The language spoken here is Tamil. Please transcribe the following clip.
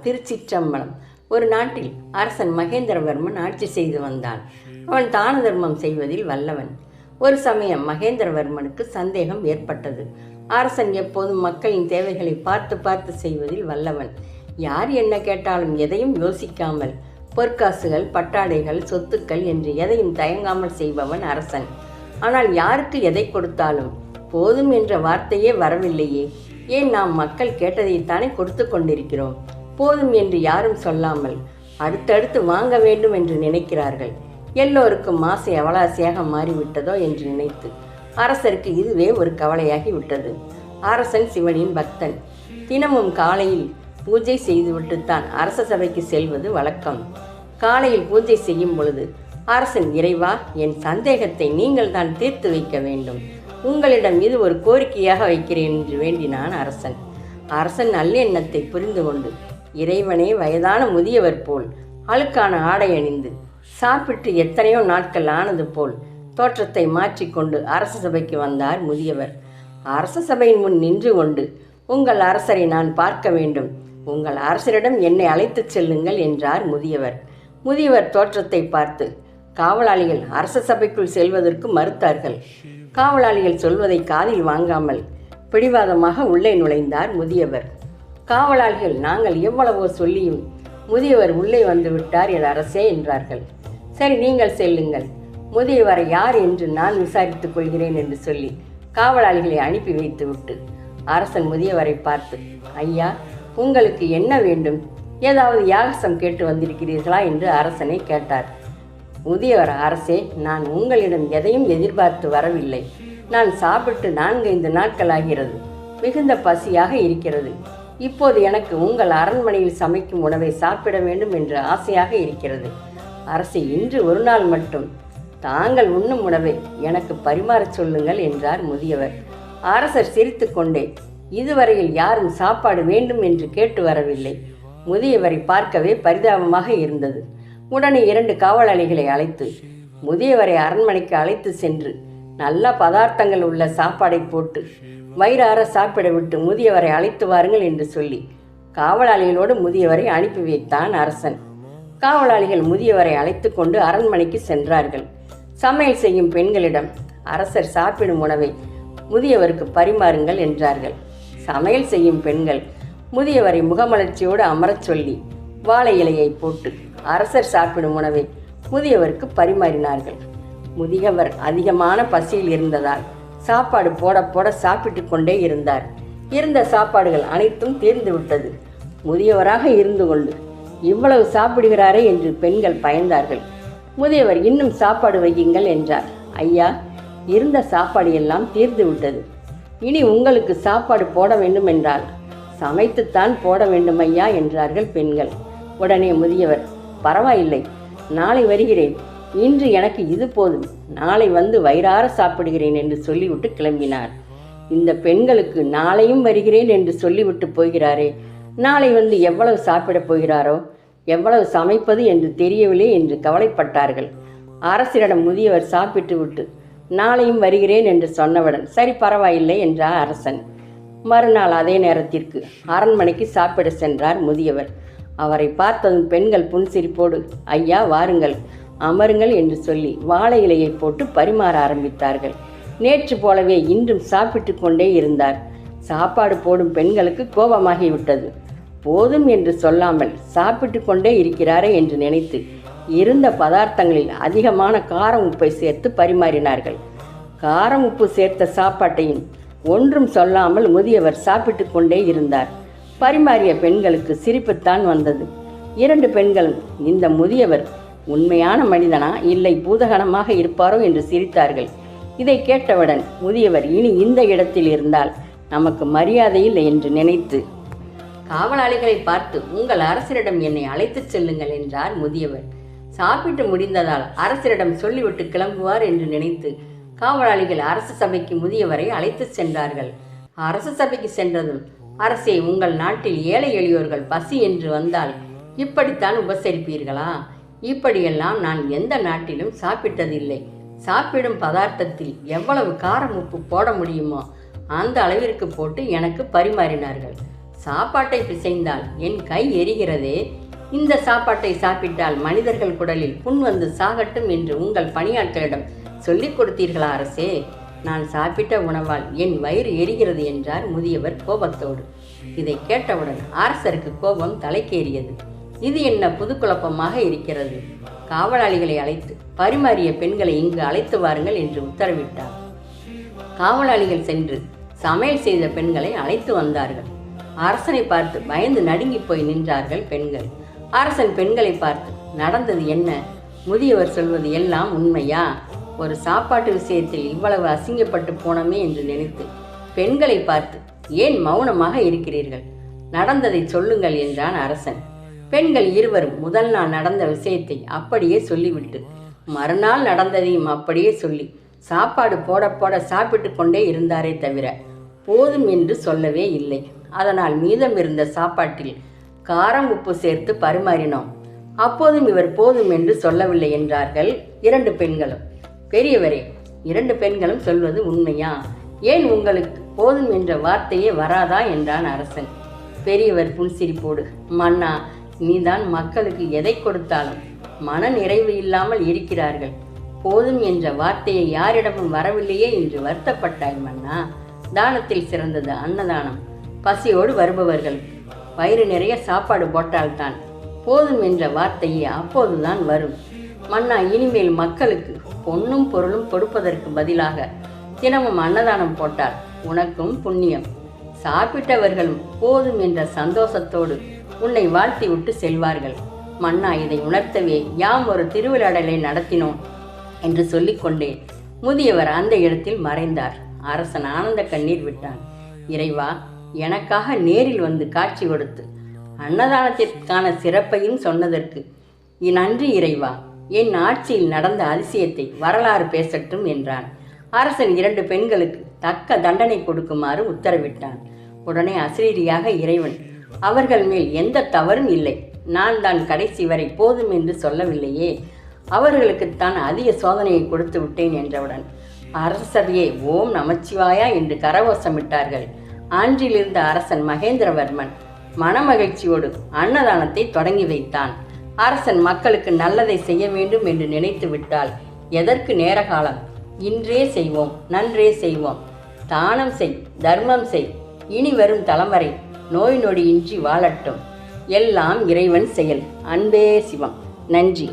திருச்சிற்றம்பலம். ஒரு நாட்டில் அரசன் மகேந்திரவர்மன் ஆட்சி செய்து வந்தான். அவன் தான தர்மம் செய்வதில் வல்லவன். ஒரு சமயம் மகேந்திரவர்மனுக்கு சந்தேகம் ஏற்பட்டது. அரசன் எப்போதும் மக்களின் தேவைகளை பார்த்து பார்த்து செய்வதில் வல்லவன். யார் என்ன கேட்டாலும் எதையும் யோசிக்காமல் பொற்காசுகள், பட்டாடைகள், சொத்துக்கள் என்று எதையும் தயங்காமல் செய்பவன் அரசன். ஆனால் யாருக்கு எதை கொடுத்தாலும் போதும் என்ற வார்த்தையே வரவில்லையே. ஏன் நாம் மக்கள் கேட்டதைத்தானே கொடுத்து கொண்டிருக்கிறோம். போதும் என்று யாரும் சொல்லாமல் அடுத்தடுத்து வாங்க வேண்டும் என்று நினைக்கிறார்கள். எல்லோருக்கும் ஆசை அவலாசையாக மாறிவிட்டதோ என்று நினைத்து அரசருக்கு இதுவே ஒரு கவலையாகி விட்டது. அரசன் சிவனின் பக்தன். தினமும் காலையில் பூஜை செய்துவிட்டுத்தான் அரச சபைக்கு செல்வது வழக்கம். காலையில் பூஜை செய்யும் பொழுது அரசன், இறைவா, என் சந்தேகத்தை நீங்கள் தான் தீர்த்து வைக்க வேண்டும். உங்களிடம் இது ஒரு கோரிக்கையாக வைக்கிறேன் என்று வேண்டினான் அரசன். அரசன் நல்லெண்ணத்தை புரிந்து கொண்டு, இறைவனே வயதான முதியவர் போல் அழுக்கான ஆடை அணிந்து சாப்பிட்டு எத்தனையோ நாட்கள் ஆனது போல் தோற்றத்தை மாற்றிக்கொண்டு அரச சபைக்கு வந்தார் முதியவர். அரச சபையின் முன் நின்று கொண்டு, உங்கள் அரசரை நான் பார்க்க வேண்டும், உங்கள் அரசரிடம் என்னை அழைத்துச் செல்லுங்கள் என்றார் முதியவர். முதியவர் தோற்றத்தை பார்த்து காவலாளிகள் அரச சபைக்குள் செல்வதற்கு மறுத்தார்கள். காவலாளிகள் சொல்வதை காதில் வாங்காமல் பிடிவாதமாக உள்ளே நுழைந்தார் முதியவர். காவலாளிகள் நாங்கள் எவ்வளவோ சொல்லியும் முதியவர் உள்ளே வந்து விட்டார் என் அரசே என்றார்கள். சரி, நீங்கள் செல்லுங்கள், முதியவரை யார் என்று நான் விசாரித்துக் கொள்கிறேன் என்று சொல்லி காவலாளிகளை அனுப்பி வைத்துவிட்டு அரசன் முதியவரை பார்த்து, ஐயா, உங்களுக்கு என்ன வேண்டும்? ஏதாவது யாகசம் கேட்டு வந்திருக்கிறீர்களா என்று அரசனை கேட்டார். முதியவர், அரசே, நான் உங்களிடம் எதையும் எதிர்பார்த்து வரவில்லை. நான் சாப்பிட்டு 4-5 நாட்கள் ஆகிறது. மிகுந்த பசியாக இருக்கிறது. இப்போது எனக்கு உங்கள் அரண்மனையில் சமைக்கும் உணவை சாப்பிட வேண்டும் என்று ஆசையாக இருக்கிறது. அரசே, இன்று ஒரு நாள் மட்டும் தாங்கள் உண்ணும் உணவை எனக்கு பரிமாறச் சொல்லுங்கள் என்றார் முதியவர். அரசர் சிரித்து கொண்டே, இதுவரையில் யாரும் சாப்பாடு வேண்டும் என்று கேட்டு வரவில்லை. முதியவரை பார்க்கவே பரிதாபமாக இருந்தது. உடனே 2 காவலாளிகளை அழைத்து முதியவரை அரண்மனைக்கு அழைத்து சென்று நல்ல பதார்த்தங்கள் உள்ள சாப்பாடை போட்டு வயிறார சாப்பிட விட்டு முதியவரை அழைத்து வாருங்கள் என்று சொல்லி காவலாளிகளோடு முதியவரை அனுப்பி வைத்தான் அரசன். காவலாளிகள் முதியவரை அழைத்து கொண்டு அரண்மனைக்கு சென்றார்கள். சமையல் செய்யும் பெண்களிடம் அரசர் சாப்பிடும் உணவை முதியவருக்கு பரிமாறுங்கள் என்றார்கள். சமையல் செய்யும் பெண்கள் முதியவரை முகமலர்ச்சியோடு அமரச் சொல்லி வாழை இலையை போட்டு அரசர் சாப்பிடும் உணவை முதியவருக்கு பரிமாறினார்கள். முதியவர் அதிகமான பசியில் இருந்ததால் சாப்பாடு போட போட சாப்பிட்டு கொண்டே இருந்தார். இருந்த சாப்பாடுகள் அனைத்தும் தீர்ந்து விட்டது. முதியவராக இருந்து கொண்டு இவ்வளவு சாப்பிடுகிறாரே என்று பெண்கள் பயந்தார்கள். முதியவர், இன்னும் சாப்பாடு வையுங்கள் என்றார். ஐயா, இருந்த சாப்பாடு எல்லாம் தீர்ந்து விட்டது. இனி உங்களுக்கு சாப்பாடு போட வேண்டும் என்றால் சமைத்துத்தான் போட வேண்டும் ஐயா என்றார்கள் பெண்கள். உடனே முதியவர், பரவாயில்லை, நாளை வருகிறேன். இன்று எனக்கு இது போதும், நாளை வந்து வயிறார சாப்பிடுகிறேன் என்று சொல்லிவிட்டு கிளம்பினார். இந்த பெண்களுக்கு நாளையும் வருகிறேன் என்று சொல்லிவிட்டு போகிறாரே, நாளை வந்து எவ்வளவு சாப்பிடப் போகிறாரோ, எவ்வளவு சமைப்பது என்று தெரியவில்லை என்று கவலைப்பட்டார்கள். அரசரிடம் முதியவர் சாப்பிட்டு விட்டு நாளையும் வருகிறேன் என்று சொன்னவுடன் சரி, பரவாயில்லை என்றார் அரசன். மறுநாள் அதே நேரத்திற்கு அரண்மனைக்கு சாப்பிட சென்றார் முதியவர். அவரை பார்த்ததும் பெண்கள் புன்சிரிப்போடு, ஐயா, வாருங்கள், அமருங்கள் என்று சொல்லி வாழை இலையை போட்டு பரிமாற ஆரம்பித்தார்கள். நேற்று போலவே இன்றும் சாப்பிட்டு கொண்டே இருந்தார். சாப்பாடு போடும் பெண்களுக்கு கோபமாகிவிட்டது. போதும் என்று சொல்லாமல் சாப்பிட்டு கொண்டே இருக்கிறாரே என்று நினைத்து இருந்த பதார்த்தங்களில் அதிகமான காரம் உப்பை சேர்த்து பரிமாறினார்கள். காரம் உப்பு சேர்த்த சாப்பாட்டையும் ஒன்றும் சொல்லாமல் முதியவர் சாப்பிட்டு கொண்டே இருந்தார். பரிமாறிய பெண்களுக்கு சிரிப்புத்தான் வந்தது. 2 பெண்களும் இந்த முதியவர் உண்மையான மனிதனா இல்லை பூதகணமாக இருப்பாரோ என்று சிரித்தார்கள். இதை கேட்டவுடன் முதியவர், இனி இந்த இடத்தில் இருந்தால் நமக்கு மரியாதை இல்லை என்று நினைத்து காவலாளிகளை பார்த்து, உங்கள் அரசரிடம் என்னை அழைத்துச் செல்லுங்கள் என்றார் முதியவர். சாப்பிட்டு முடிந்ததால் அரசரிடம் சொல்லிவிட்டு கிளம்புவார் என்று நினைத்து காவலாளிகள் அரச சபைக்கு முதியவரை அழைத்து சென்றார்கள். அரச சபைக்கு சென்றதும், அரசே, உங்கள் நாட்டில் ஏழை எளியோர்கள் பசி என்று வந்தால் இப்படித்தான் உபசரிப்பீர்களா? இப்படியெல்லாம் நான் எந்த நாட்டிலும் சாப்பிட்டதில்லை. சாப்பிடும் பதார்த்தத்தில் எவ்வளவு காரம் உப்பு போட முடியுமோ அந்த அளவிற்கு போட்டு எனக்கு பரிமாறினார்கள். சாப்பாட்டை பிசைந்தால் என் கை எரிகிறதே. இந்த சாப்பாட்டை சாப்பிட்டால் மனிதர்கள் குடலில் புண் வந்து சாகட்டும் என்று உங்கள் பணியாட்களிடம் சொல்லிக் கொடுத்தீர்களா அரசே? நான் சாப்பிட்ட உணவால் என் வயிறு எரிகிறது என்றார் முதியவர் கோபத்தோடு. இதை கேட்டவுடன் அரசருக்கு கோபம் தலைக்கேறியது. இது என்ன புது குழப்பமாக இருக்கிறது? காவலாளிகளை அழைத்து பரிமாறிய பெண்களை இங்கு அழைத்து வாருங்கள் என்று உத்தரவிட்டார். காவலாளிகள் சென்று சமையல் செய்த பெண்களை அழைத்து வந்தார்கள். அரசனை பார்த்து பயந்து நடுங்கி போய் நின்றார்கள் பெண்கள். அரசன் பெண்களை பார்த்து, நடந்தது என்ன? முதியவர் சொல்வது எல்லாம் உண்மையா? ஒரு சாப்பாட்டு விஷயத்தில் இவ்வளவு அசிங்கப்பட்டு போனோமே என்று நினைத்து பெண்களை பார்த்து, ஏன் மௌனமாக இருக்கிறீர்கள்? நடந்ததை சொல்லுங்கள் என்றான் அரசன். பெண்கள் இருவரும் முதல் நாள் நடந்த விஷயத்தை அப்படியே சொல்லிவிட்டு மறுநாள் நடந்ததையும் அப்படியே சொல்லி சாப்பாடு போட போட சாப்பிட்டு கொண்டே இருந்தாரே தவிர போதும் என்று சொல்லவே இல்லை. அதனால் மீதம் இருந்த சாப்பாட்டில் காரம் உப்பு சேர்த்து பரிமாறினோம். அப்போதும் இவர் போதும் என்று சொல்லவில்லை என்றார்கள் 2 பெண்களும். பெரியவரே, 2 பெண்களும் சொல்வது உண்மையா? ஏன் உங்களுக்கு போதும் என்ற வார்த்தையே வராதா என்றான் அரசன். பெரியவர் புன்சிரிப்போடு, மன்னா, நீதான் மக்களுக்கு எதை கொடுத்தாலும் மன நிறைவு இல்லாமல் இருக்கிறார்கள். போதும் என்ற வார்த்தையை யாரிடமும் வரவில்லையே என்று வருத்தப்பட்டாய் மன்னா. தானத்தில் சிறந்தது அன்னதானம். பசியோடு வருபவர்களுக்கு வயிறு நிறைய சாப்பாடு போட்டால்தான் போதும் என்ற வார்த்தையே அப்போதுதான் வரும். மன்னா, இனிமேல் மக்களுக்கு பொன்னும் பொருளும் கொடுப்பதற்கு பதிலாக தினமும் அன்னதானம் போட்டால் உனக்கும் புண்ணியம். சாப்பிட்டவர்களும் போதும் என்ற சந்தோஷத்தோடு உன்னை வாழ்த்தி விட்டு செல்வார்கள். மன்னா, இதை உணர்த்தவே யாம் ஒரு திருவிழாடலை நடத்தினோம் என்று சொல்லிக்கொண்டே முதியவர் அந்த இடத்தில் மறைந்தார். அரசன் ஆனந்த கண்ணீர் விட்டான். இறைவா, எனக்காக நேரில் வந்து காட்சி கொடுத்து அன்னதானத்திற்கான சிறப்பையும் சொன்னதற்கு நன்றி இறைவா. என் ஆட்சியில் நடந்த அதிசயத்தை வரலாறு பேசட்டும் என்றான். அரசன் 2 பெண்களுக்கு தக்க தண்டனை கொடுக்குமாறு உத்தரவிட்டான். உடனே அசரீரியாக இறைவன், அவர்கள் மேல் எந்த தவறும் இல்லை, நான் தான் கடைசி வரை போதும் என்று சொல்லவில்லையே, அவர்களுக்குத்தான் அதிக சோதனையை கொடுத்து விட்டேன் என்றவுடன் அரசரையே ஓம் நமச்சிவாயா என்று கரகோஷமிட்டார்கள். அன்றிலிருந்த அரசன் மகேந்திரவர்மன் மனமகிழ்ச்சியோடு அன்னதானத்தை தொடங்கி வைத்தான். அரசன் மக்களுக்கு நல்லதை செய்ய வேண்டும் என்று நினைத்து விட்டால் எதற்கு நேரகாலம்? இன்றே செய்வோம், நன்றே செய்வோம். தானம் செய், தர்மம் செய். இனி வரும் தலைமுறை நோய் நொடியின்றி வாழட்டும். எல்லாம் இறைவன் செயல். அன்பே சிவம். நன்றி.